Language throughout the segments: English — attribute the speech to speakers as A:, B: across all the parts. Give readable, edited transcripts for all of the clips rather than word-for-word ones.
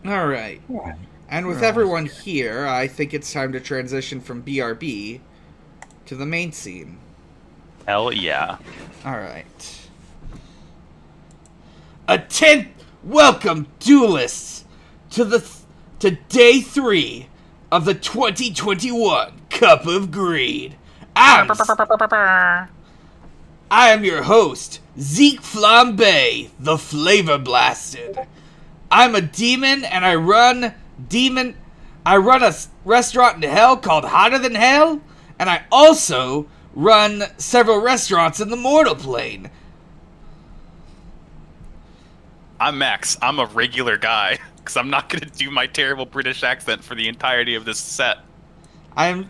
A: All right.
B: Right.
A: And with
B: We're all
A: everyone
B: here.
A: here, I think it's time to transition from BRB to the main scene.
C: Hell yeah.
A: All right. Welcome, duelists, to day 3 of the 2021 Cup of Greed. I am your host, Zeke Flambe, the Flavor Blasted. I'm a demon, and I run a restaurant in hell called Hotter Than Hell, and I also run several restaurants in the Mortal Plane.
C: I'm Max. I'm a regular guy, because I'm not going to do my terrible British accent for the entirety of this set.
A: I'm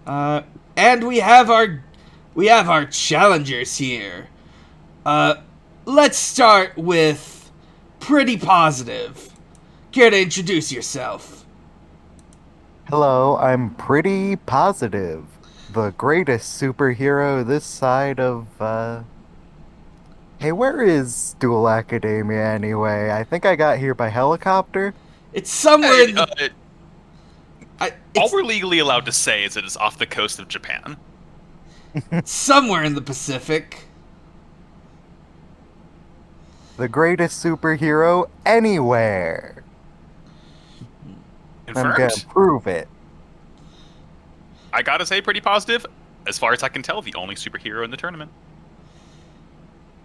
A: and we have our challengers here. Let's start with Pretty Positive. Care to introduce yourself?
B: Hello, I'm Pretty Positive, the greatest superhero this side of, Hey, where is Dual Academia anyway? I think I got here by helicopter.
A: It's somewhere in the.
C: All we're legally allowed to say is it is off the coast of Japan.
A: Somewhere in the Pacific.
B: The greatest superhero anywhere. I'm gonna
C: Confirmed.
B: prove it.
C: I gotta say, Pretty Positive. As far as I can tell, the only superhero in the tournament.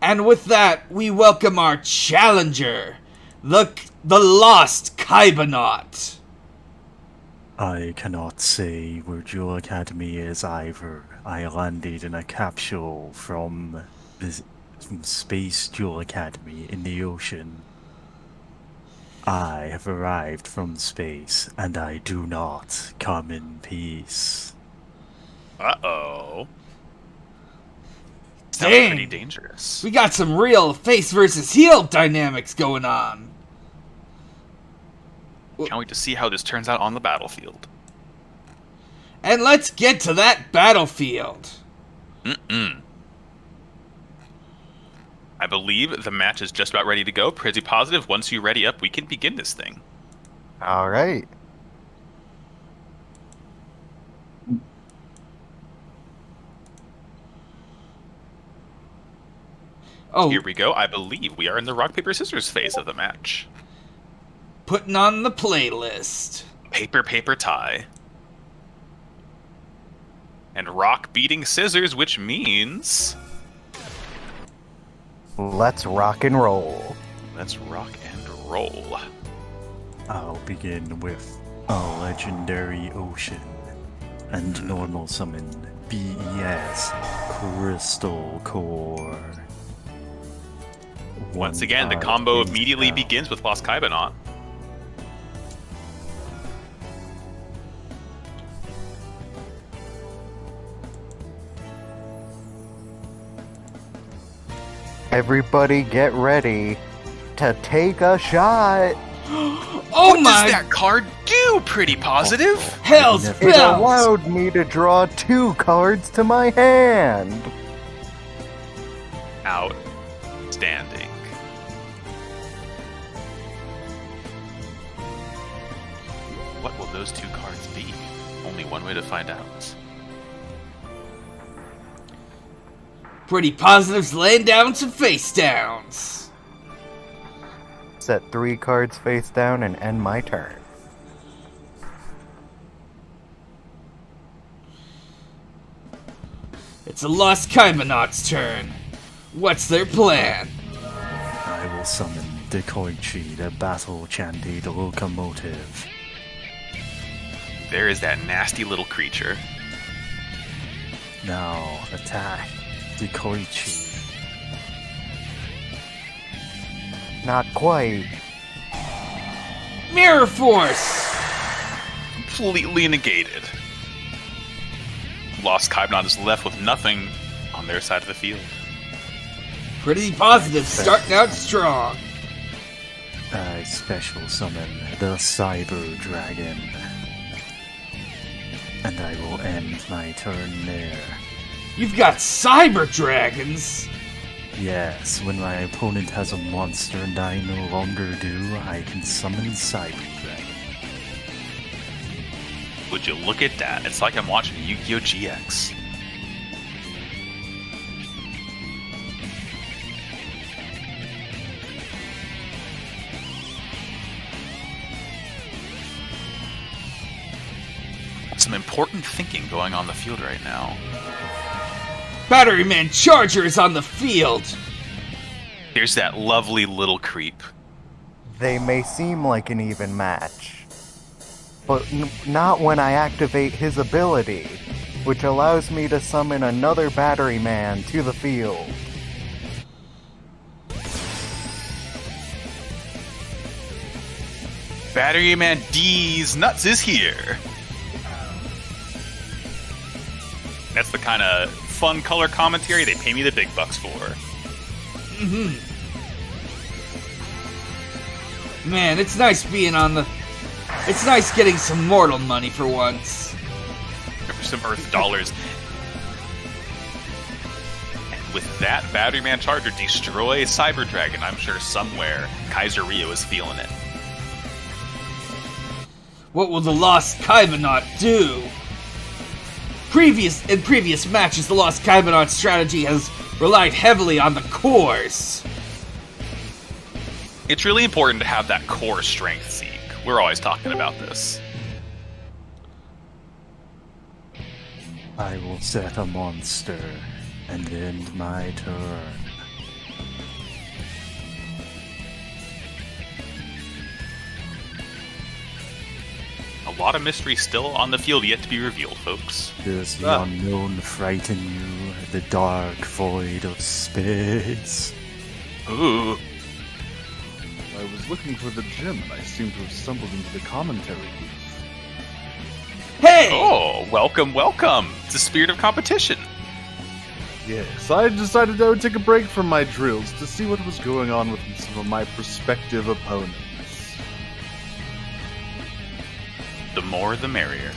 A: And with that, we welcome our challenger, the Lost Kaibonaut.
D: I cannot say where Jewel Academy is either. I landed in a capsule from Space Jewel Academy in the ocean. I have arrived from space, and I do not come in peace.
C: Uh-oh. Sounds
A: Dang.
C: pretty dangerous.
A: We got some real face versus heel dynamics going on.
C: Can't wait to see how this turns out on the battlefield.
A: And let's get to that battlefield.
C: I believe the match is just about ready to go. Pretty Positive, once you're ready up, we can begin this thing.
B: Alright.
A: Oh,
C: Here we go. I believe we are in the rock, paper, scissors phase of the match.
A: putting on the playlist.
C: Paper, paper, tie. And rock beating scissors, which means...
B: Let's rock and roll.
C: let's rock and roll.
D: I'll begin with a legendary ocean and normal summon BES Crystal Core.
C: Once again, the combo immediately begins with Lost Kaibonaut.
B: Everybody get ready to take a shot.
A: Oh
C: What
A: my
C: does that card do, Pretty Positive?
A: hell's
B: It
A: bells!
B: allowed me to draw 2 cards to my hand.
C: Outstanding. What will those 2 cards be? Only one way to find out.
A: Pretty Positive's laying down some face downs.
B: Set 3 cards face down and end my turn.
A: It's the Lost Kaibonaut's turn. What's their plan?
D: I will summon Dekoichi, the battle-chanted locomotive.
C: There is that nasty little creature.
D: Now attack Dekoichi.
B: Not quite.
A: Mirror Force!
C: Completely negated. Lost Kaibonaut is left with nothing on their side of the field.
A: Pretty Positive starting out strong.
D: I special summon the Cyber Dragon. And I will end my turn there.
A: You've got cyber dragons.
D: Yes, when my opponent has a monster and I no longer do, I can summon Cyber Dragon.
C: Would you look at that? It's like I'm watching Yu-Gi-Oh! GX. Some important thinking going on the field right now.
A: Battery Man Charger is on the field.
C: There's that lovely little creep.
B: They may seem like an even match, but not when I activate his ability, which allows me to summon another Battery Man to the field.
C: Battery Man D's nuts is here. That's the kind of fun color commentary they pay me the big bucks for.
A: Man, it's nice being on the... It's nice getting some mortal money for once.
C: For some Earth dollars. And with that, Battery Man Charger destroy Cyber Dragon. I'm sure somewhere Kaiser Rio is feeling it.
A: What will the Lost Kaibanaut do? In previous matches, the Lost Kaibanaut strategy has relied heavily on the cores.
C: It's really important to have that core strength, Zeke. We're always talking about this.
D: I will set a monster and end my turn.
C: A lot of mystery still on the field yet to be revealed, folks.
D: Does the unknown frighten you? The dark void of space?
C: Ooh.
E: I was looking for the gym and I seem to have stumbled into the commentary booth.
A: Hey!
C: Oh, welcome, welcome. It's the spirit of competition.
E: Yes, I decided I would take a break from my drills to see what was going on with some of my prospective opponents.
C: The more the merrier.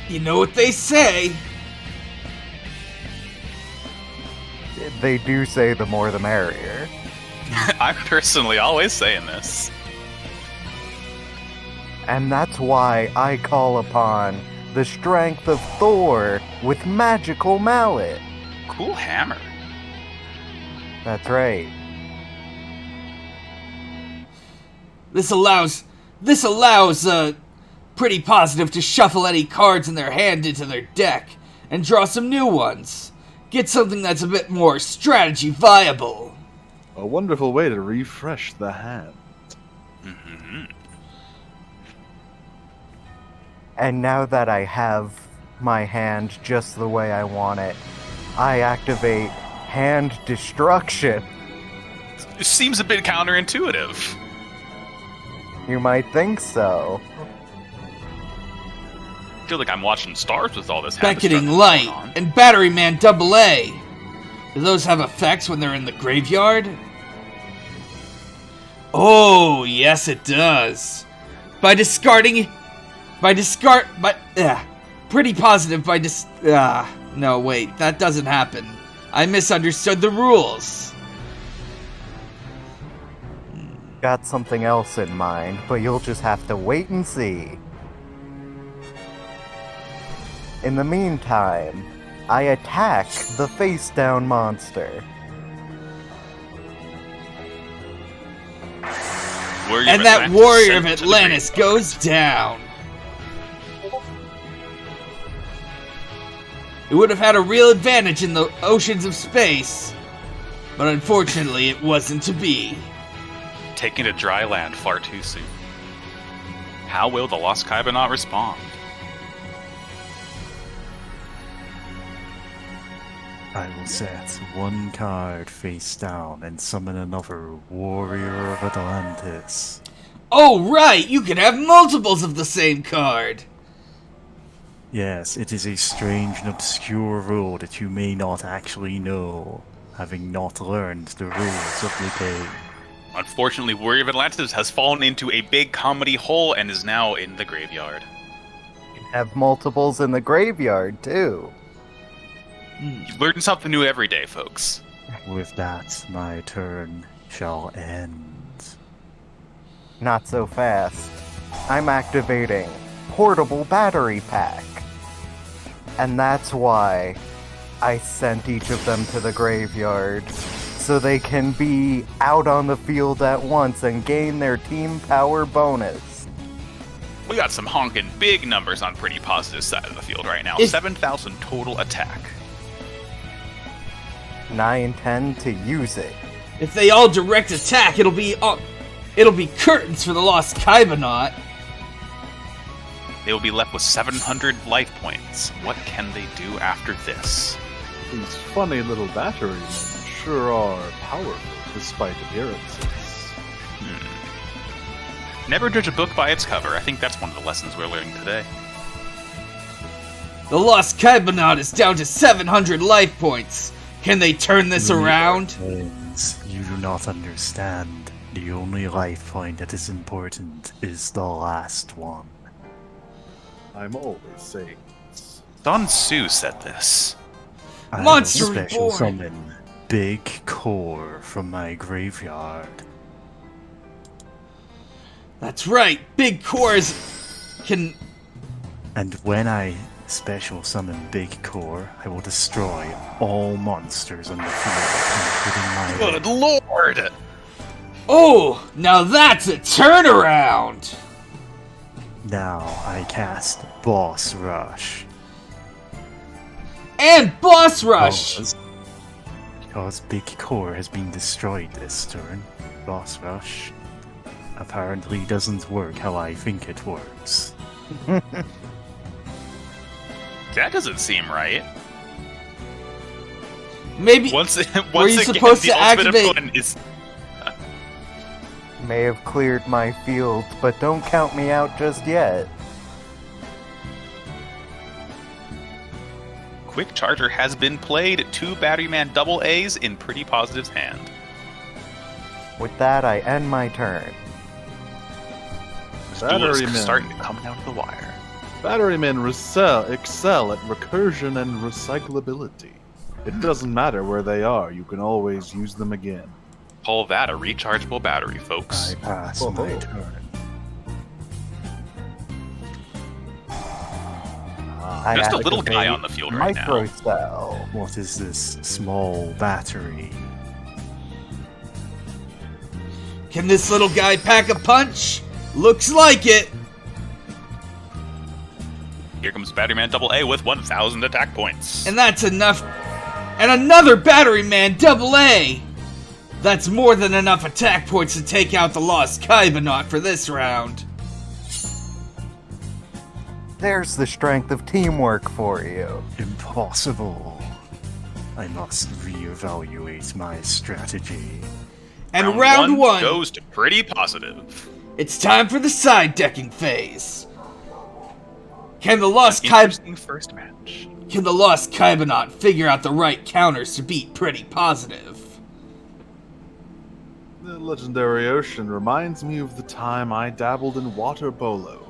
A: You know what they say.
B: They do say the more the merrier.
C: I'm personally always saying this.
B: And that's why I call upon the strength of Thor with magical mallet.
C: Cool hammer.
B: That's right.
A: This allows Pretty Positive to shuffle any cards in their hand into their deck and draw some new ones. Get something that's a bit more strategy viable.
E: A wonderful way to refresh the hand.
C: Mm-hmm.
B: And now that I have my hand just the way I want it, I activate Hand Destruction.
C: It seems a bit counterintuitive.
B: You might think so.
C: I feel like I'm watching stars with all this hand
A: Beckoning
C: destruction
A: Light
C: going on.
A: and Battery Man AA. Do those have effects when they're in the graveyard? Oh, yes it does. Pretty Positive no, wait, that doesn't happen. I misunderstood the rules.
B: Got something else in mind, but you'll just have to wait and see. In the meantime, I attack the face-down monster.
A: And that Warrior of Atlantis goes down. It would have had a real advantage in the oceans of space, but unfortunately it wasn't to be.
C: Taken to dry land far too soon. How will the Lost Kaibanaut respond?
D: I will set one card face down and summon another Warrior of Atlantis.
A: Oh right, you can have multiples of the same card.
D: Yes, it is a strange and obscure rule that you may not actually know, having not learned the rules of the game.
C: Unfortunately, Warrior of Atlantis has fallen into a big comedy hole and is now in the graveyard.
B: Have multiples in the graveyard, too.
C: You learn something new every day, folks.
D: With that, my turn shall end.
B: Not so fast. I'm activating Portable Battery Pack. And that's why I sent each of them to the graveyard. So they can be out on the field at once and gain their team power bonus.
C: We got some honking big numbers on pretty positive side of the field right now.
A: Is-
C: 7,000 total attack.
B: And I intend to use it.
A: If they all direct attack, it'll be curtains for the Lost Kybernaut.
C: They will be left with 700 life points. What can they do after this?
E: These funny little battery men sure are powerful despite appearances.
C: Never judge a book by its cover. I think that's one of the lessons we're learning today.
A: The Lost Kybernaut is down to 700 life points. Can they turn this around?
D: Friends, you do not understand. The only life point that is important is the last one.
E: I'm always saying this.
C: Sun Tzu said this.
D: I
A: Monster
D: will special
A: Reborn.
D: summon Big Core from my graveyard.
A: That's right. Big cores can.
D: And when I special summon Big Core, I will destroy all monsters on the field, including my
C: Good lord!
A: Oh, now that's a turnaround.
D: Now I cast Boss Rush.
A: And Boss Rush.
D: Because Big Core has been destroyed this turn, Boss Rush apparently doesn't work how I think it works.
C: That doesn't seem right.
A: Maybe
C: Once
A: you
C: again,
A: supposed
C: the
A: to
C: ultimate
A: activate-
C: opponent is
B: May have cleared my field, but don't count me out just yet.
C: Quick Charger has been played. 2 Batteryman double A's in Pretty Positive's hand.
B: With that, I end my turn.
C: This duel is
E: Batteryman.
C: starting to come down to the wire.
E: Batterymen excel at recursion and recyclability. It doesn't matter where they are, you can always use them again.
C: Call that a rechargeable battery, folks.
D: I pass
E: Oh,
D: my
E: oh.
D: turn.
B: I
C: Just a little guy
B: activate
C: on the field right now.
B: Microcell.
D: What is this small battery?
A: Can this little guy pack a punch? Looks like it.
C: Here comes Batteryman double A with 1,000 attack points.
A: And that's enough. And another Battery Man Double A. That's more than enough attack points to take out the Lost Kybernaut for this round.
B: There's the strength of teamwork for you.
D: Impossible. I must reevaluate my strategy.
A: And round one,
C: goes to Pretty Positive.
A: it's time for the side decking phase. Can the Lost
C: Interesting first match.
A: Kybernaut figure out the right counters to beat Pretty Positive?
E: The legendary ocean reminds me of the time I dabbled in water polo.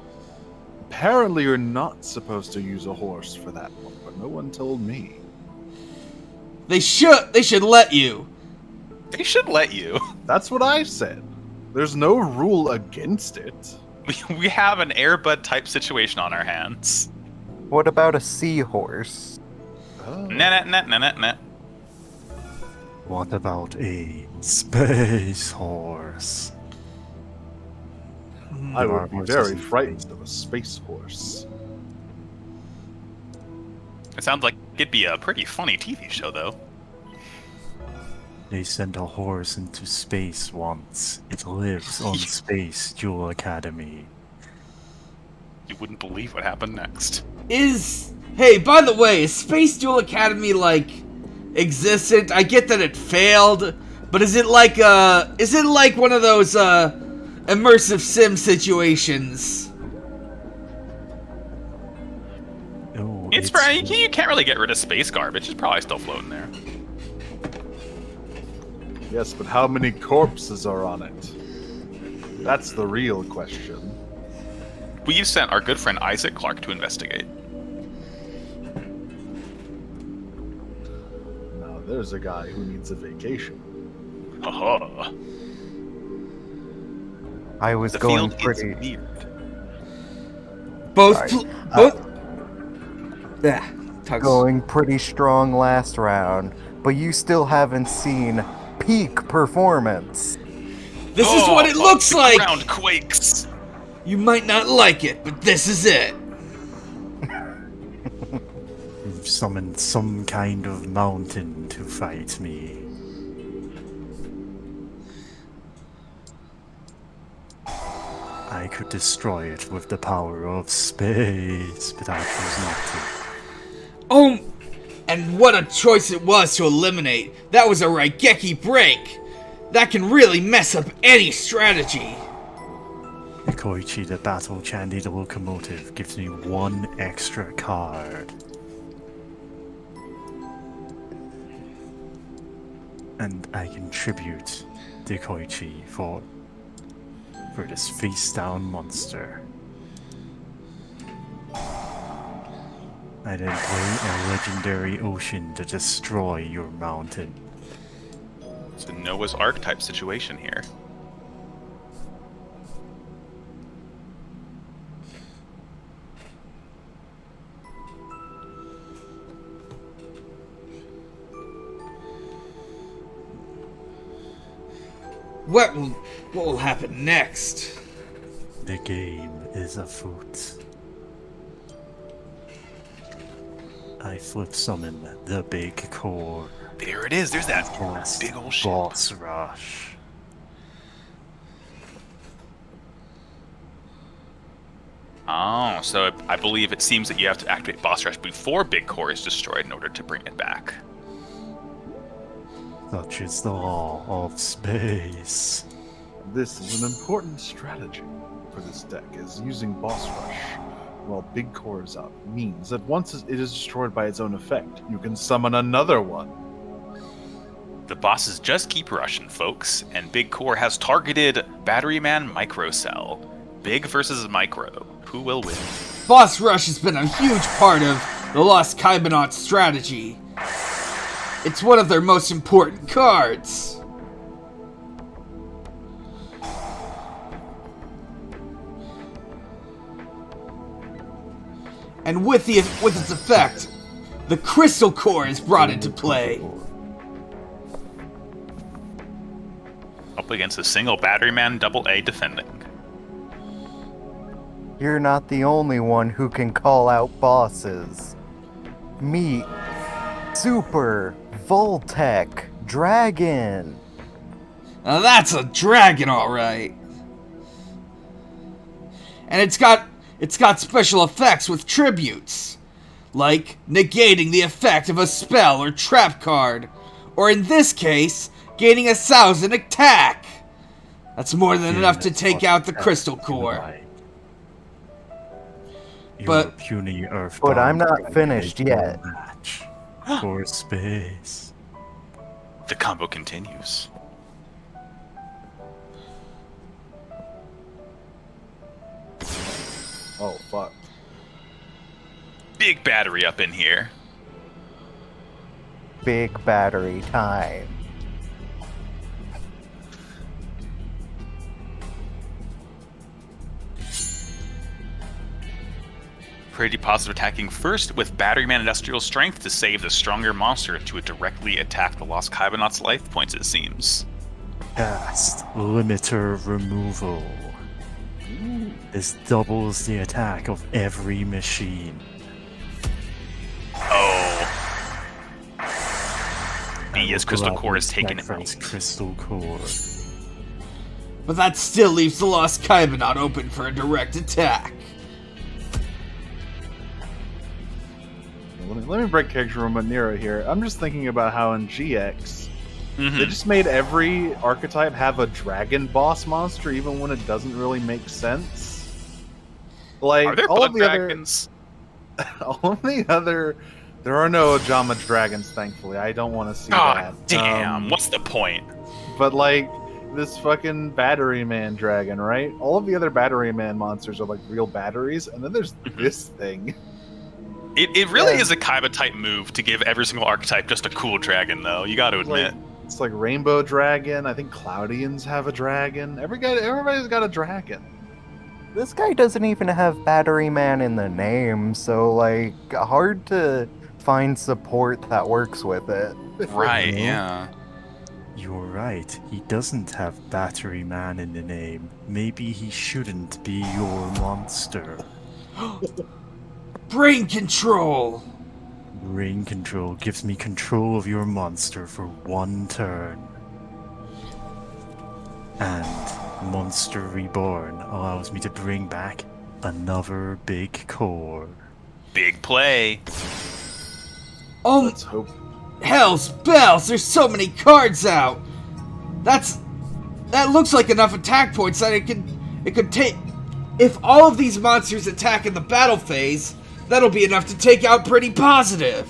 E: Apparently you're not supposed to use a horse for that one, but no one told me.
A: They should let you.
C: They should let you.
E: That's what I said. There's no rule against it.
C: We have an Airbud type situation on our hands.
B: What about a seahorse?
E: Oh.
C: Nah.
D: What about a space horse?
E: I
D: There are
E: would be
D: horses
E: very
D: in
E: frightened
D: space.
E: of a space horse.
C: It sounds like it'd be a pretty funny TV show, though.
D: They sent a horse into space once. It lives on Space Jewel Academy.
C: You wouldn't believe what happened next.
A: Hey, by the way, is Space Duel Academy, like, existent? I get that it failed, but is it like one of those, immersive sim situations?
D: Oh,
C: It's probably, you can't really get rid of space garbage. It's probably still floating there.
E: Yes, but how many corpses are on it? That's the real question.
C: We've sent our good friend Isaac Clarke to investigate.
E: there's a guy who needs a vacation.
C: Haha.
B: I was
C: The
B: going
C: field
B: pretty.
C: is weird.
A: Both.
B: Sorry.
A: Both. Yeah. Tugs.
B: Going pretty strong last round, but you still haven't seen peak performance.
A: This is what it looks
C: the
A: like.
C: ground quakes.
A: You might not like it, but this is it.
D: You've summoned some kind of mountain to fight me. I could destroy it with the power of space, but I chose not to.
A: Oh, and what a choice it was to eliminate. That was a Raigeki break. That can really mess up any strategy.
D: Koichi, the Battle Chandy the Locomotive, gives me one extra card. And I contribute to Koichi for this face down monster. I then play a legendary ocean to destroy your mountain.
C: It's a Noah's Ark type situation here.
A: What will happen next?
D: The game is afoot. I flip summon the big core.
C: There it is. There's that
D: Boss,
C: big old ship.
D: boss rush.
C: Oh, so I believe it seems that you have to activate Boss Rush before Big Core is destroyed in order to bring it back.
D: Such is the law of space.
E: This is an important strategy for this deck, is using Boss Rush while Big Core is up means that once it is destroyed by its own effect, you can summon another one.
C: The bosses just keep rushing, folks, and Big Core has targeted Battery Man Micro Cell. Big versus Micro. Who will win?
A: Boss Rush has been a huge part of the Lost Kaibanaut strategy. It's one of their most important cards. And with its effect, the Crystal Core is brought into play.
C: Up against a single Battery Man AA defending.
B: You're not the only one who can call out bosses. Meet Super Voltec Dragon.
A: Now that's a dragon, alright. And it's got special effects with tributes, like negating the effect of a spell or trap card, or in this case, gaining 1,000 attack. That's more than enough to take out the Crystal Core. But-
D: puny Earth.
B: But I'm not finished yet.
D: Match for space.
C: The combo continues.
E: Oh, fuck.
C: Big battery up in here.
B: Big battery time.
C: Pretty positive attacking first with Battery Man Industrial Strength to save the stronger monster to directly attack the Lost Kaibanaut's life points, it seems.
D: Cast Limiter Removal. This doubles the attack of every machine.
C: Oh. B as Crystal Core is taking it
D: from its Crystal Core.
A: But that still leaves the Lost Kaibanaut open for a direct attack.
E: Let me break character from Nero here. I'm just thinking about how in GX,
C: Mhm.
E: they just made every archetype have a dragon boss monster, even when it doesn't really make sense. Like
C: Are there
E: all
C: blood
E: of the
C: dragons?
E: all of the other, there are no Ojama dragons, thankfully. I don't want to see
C: God
E: that.
C: damn, what's the point?
E: But like this fucking Battery Man dragon, right? All of the other Battery Man monsters are like real batteries, and then there's this thing.
C: It really
B: Yeah.
C: is a Kaiba type move to give every single archetype just a cool dragon, though. You got to admit.
E: It's like Rainbow Dragon. I think Cloudians have a dragon. Everybody's got a dragon.
B: This guy doesn't even have Battery Man in the name, so like hard to find support that works with it.
C: Right,
D: No.
C: yeah.
D: You're right. He doesn't have Battery Man in the name. Maybe he shouldn't be your monster.
A: Brain control!
D: Brain control gives me control of your monster for 1 turn. And Monster Reborn allows me to bring back another big core.
C: Big play.
A: Oh,
E: Let's hope.
A: hell's bells! There's so many cards out! That looks like enough attack points that it could take... If all of these monsters attack in the battle phase, that'll be enough to take out Pretty Positive!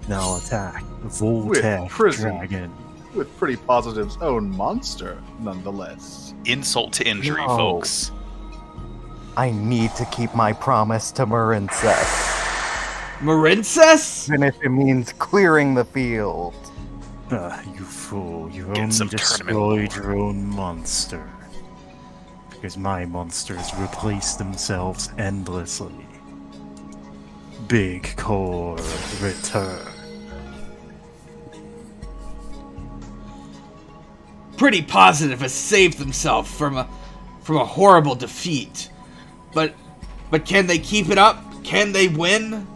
D: Now attack. Voltec
E: prison.
D: Dragon.
E: With Pretty Positive's own monster, nonetheless.
C: Insult to injury,
B: No.
C: folks.
B: I need to keep my promise to Marincess,
A: Marincess?
B: even if it means clearing the field.
D: You fool. You
C: Get
D: only
C: some tournament
D: destroyed
C: lore.
D: your own monster. Because my monsters replace themselves endlessly. Big Core return.
A: Pretty Positive has saved themselves from a horrible defeat. But can they keep it up? Can they win?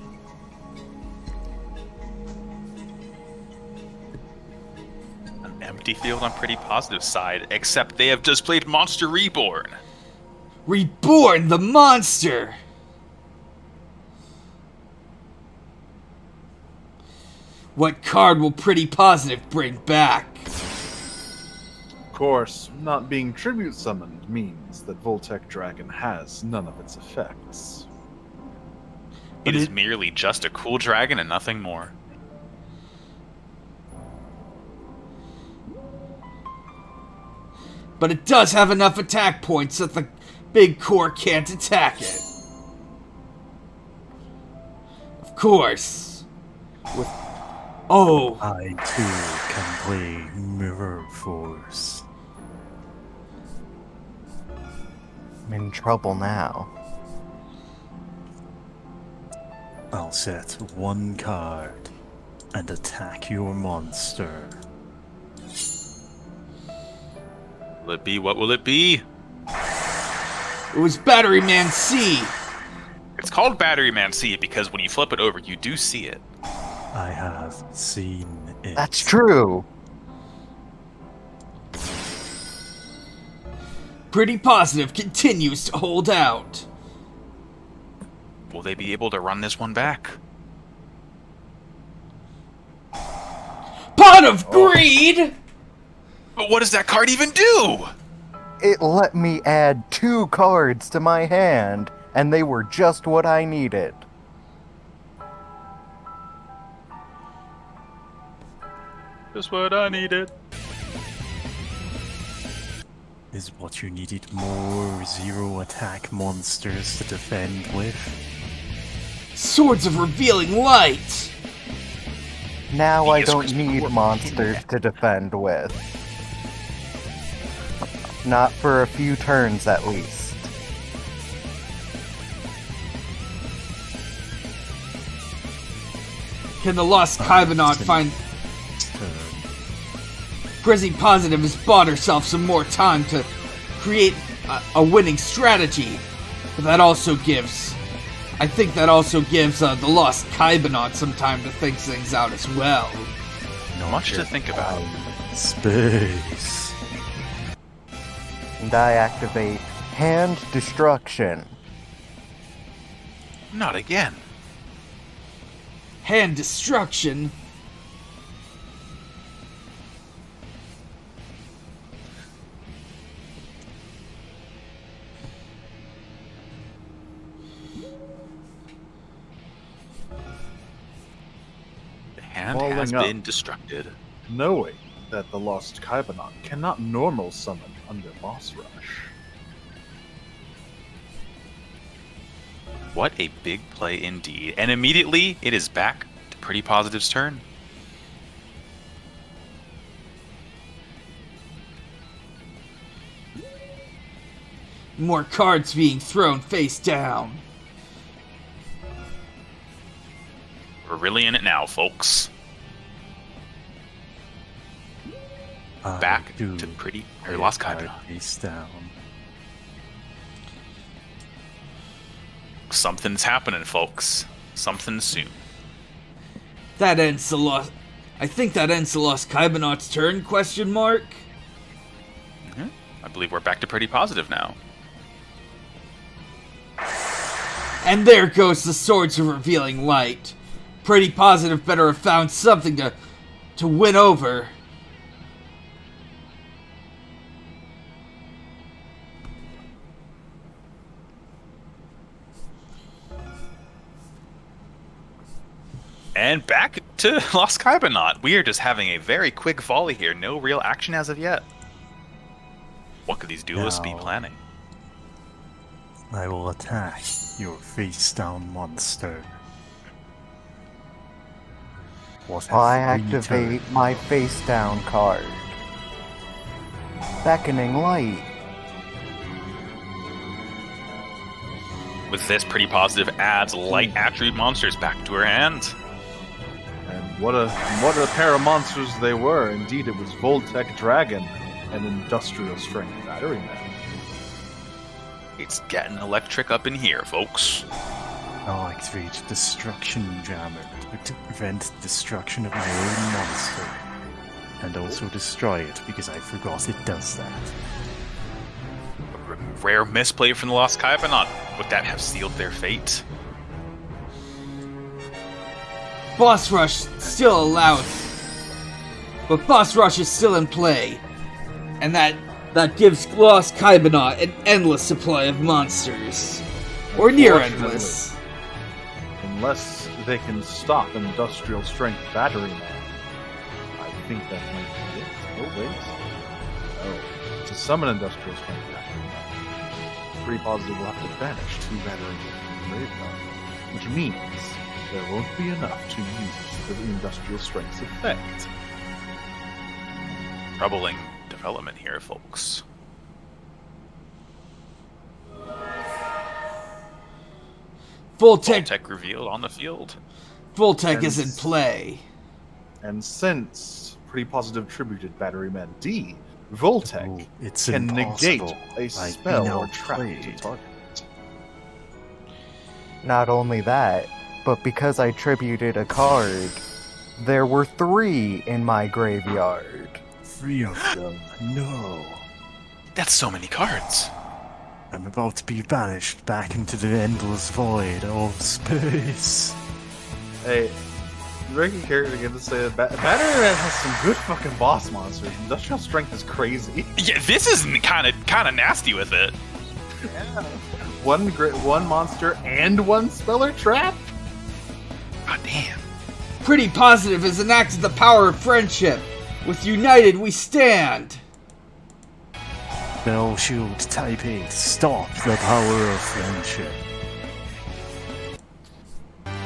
C: An empty field on Pretty Positive side, except they have just played Monster Reborn.
A: Reborn the monster! What card will Pretty Positive bring back?
E: Of course, not being tribute summoned means that Voltec Dragon has none of its effects.
C: It is merely just a cool dragon and nothing more.
A: But it does have enough attack points that the big core can't attack it. Of course. With... Oh,
D: I too can play Mirror Force.
B: I'm in trouble now.
D: I'll set 1 card and attack your monster.
C: Will it be? What will it be?
A: it was Battery Man C.
C: It's called Battery Man C because when you flip it over, you do see it.
D: I have seen it.
B: That's true.
A: Pretty Positive continues to hold out.
C: Will they be able to run this one back?
A: Pot of Greed!
C: But what does that card even do?
B: It let me add 2 cards to my hand, and they were just what I needed.
C: Just what I needed.
D: Is what you needed more 0 attack monsters to defend with?
A: Swords of Revealing Light!
B: Now I
C: Yes,
B: don't
C: Chris,
B: need
C: we're-
B: monsters to defend with. Not for a few turns at least.
A: Can the Lost Kaibanon find...
D: Turn.
A: Pretty Positive has bought herself some more time to create a winning strategy. But that also gives... I think that also gives the Lost Kaibanon some time to think things out as well.
D: Not
C: Much to
D: just
C: think about.
D: Space.
B: And I activate Hand Destruction.
C: Not again.
A: Hand Destruction?
C: The hand
E: Falling
C: has
E: up.
C: been destructed.
E: Knowing that the Lost Kaibanon cannot normal summon under Boss Rush.
C: What a big play indeed. And immediately, it is back to Pretty Positive's turn.
A: More cards being thrown face down.
C: We're really in it now, folks. Back to Pretty or Lost Kaiba.
D: Face down.
C: Something's happening, folks. Something soon.
A: That ends the Lost... I think that ends the Lost Kaibanauts' turn, question mark?
C: I believe we're back to Pretty Positive now.
A: And there goes the Swords of Revealing Light. Pretty Positive better have found something to win over.
C: And back to Lost Kaiba. We are just having a very quick volley here. No real action as of yet. What could these duelists be
D: Now,
C: planning?
D: I will attack your face down monster.
B: I activate my face down card. Beckoning Light.
C: With this, Pretty Positive adds light attribute monsters back to her hand.
E: And what a pair of monsters they were. Indeed, it was Voltec Dragon and Industrial Strength Battery Man.
C: It's getting electric up in here, folks.
D: I'll activate Destruction Jammer to prevent destruction of my own monster. And also destroy it, because I forgot it does that.
C: Rare misplay from the Lost Kaiba. Would that have sealed their fate?
A: Boss Rush still allowed. But Boss Rush is still in play. And that gives Lost Kaiba an endless supply of monsters. Or near endless.
E: Unless they can stop Industrial Strength Battery Man. I think that might be it. Oh, wait. Oh, to summon Industrial Strength Battery Man, Pretty Positive will have to banish 2 Battery Men from the graveyard. Which means there won't be enough to use for the Industrial Strength's effect.
C: Troubling development here, folks.
A: Voltec
C: revealed on the field.
A: Voltec is in play.
E: And since Pretty Positive tributed Battery Man D, Voltec
D: It's
E: can negate
D: impossible.
E: a
D: I've
E: spell
D: been
E: or trap to
D: outplayed.
E: target it.
B: Not only that, but because I tributed a card, there were 3 in my graveyard.
D: 3 of them. No.
C: That's so many cards.
D: I'm about to be banished back into the endless void of space.
E: Hey, Ricky character again to say that Battery Man has some good fucking boss monsters. Industrial Strength is crazy.
C: Yeah, this is kind of nasty with it.
E: One monster and 1 speller trap?
C: God damn.
A: Pretty Positive has enacted the power of friendship. With United we stand.
D: Bell Shield Type 8, stop the power of friendship.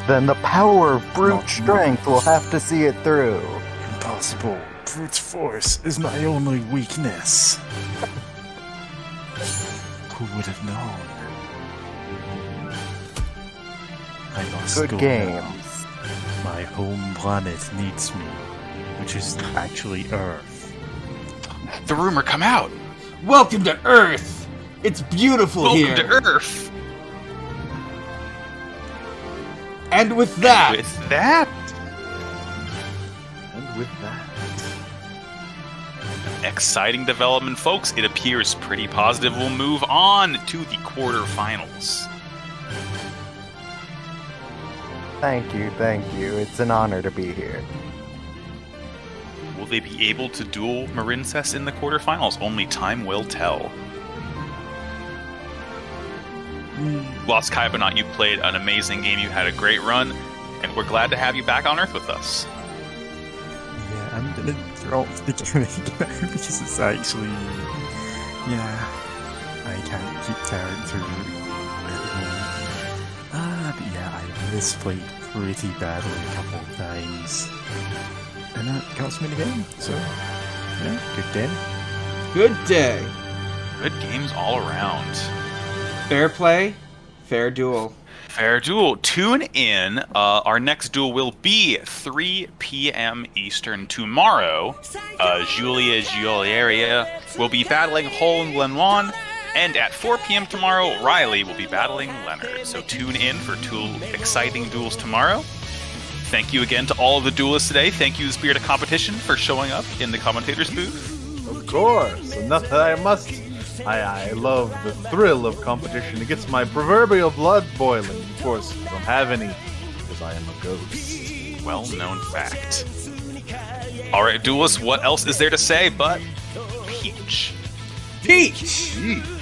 B: Then the power of brute
D: Not
B: strength will have to see it through.
D: Impossible. Brute force is my only weakness. Who would have known? I must
B: Good
D: go
B: games.
D: now. My home planet needs me, which is actually Earth.
C: The rumor come out.
A: Welcome to Earth. It's beautiful
C: Welcome
A: here.
C: to Earth.
A: And with that,
C: With that,
E: And with that,
C: exciting development, folks. It appears Pretty Positive will move on to the quarterfinals.
B: Thank you. It's an honor to be here.
C: Will they be able to duel Marincess in the quarterfinals? Only time will tell. Lost Kaiba, you played an amazing game. You had a great run, and we're glad to have you back on Earth with us.
D: Yeah, I'm gonna drop the game because it's actually... Yeah, I can't keep carrying through. misplayed pretty badly a couple of times. And that cost me the game, so, good day.
A: Good day.
C: Good games all around.
A: Fair play, fair duel.
C: Fair duel. Tune in. Our next duel will be 3 p.m. Eastern tomorrow. Julia Giuliaria will be battling Hull and Lenoir. And at 4 p.m. tomorrow, Riley will be battling Leonard. So tune in for 2 exciting duels tomorrow. Thank you again to all of the duelists today. Thank you, Spirit of Competition, for showing up in the commentator's booth.
E: Of course. Enough that I must. I love the thrill of competition. It gets my proverbial blood boiling. Of course, I don't have any, because I am a ghost.
C: Well-known fact. All right, duelists, what else is there to say but Peach?
A: Peach!
E: Jeez.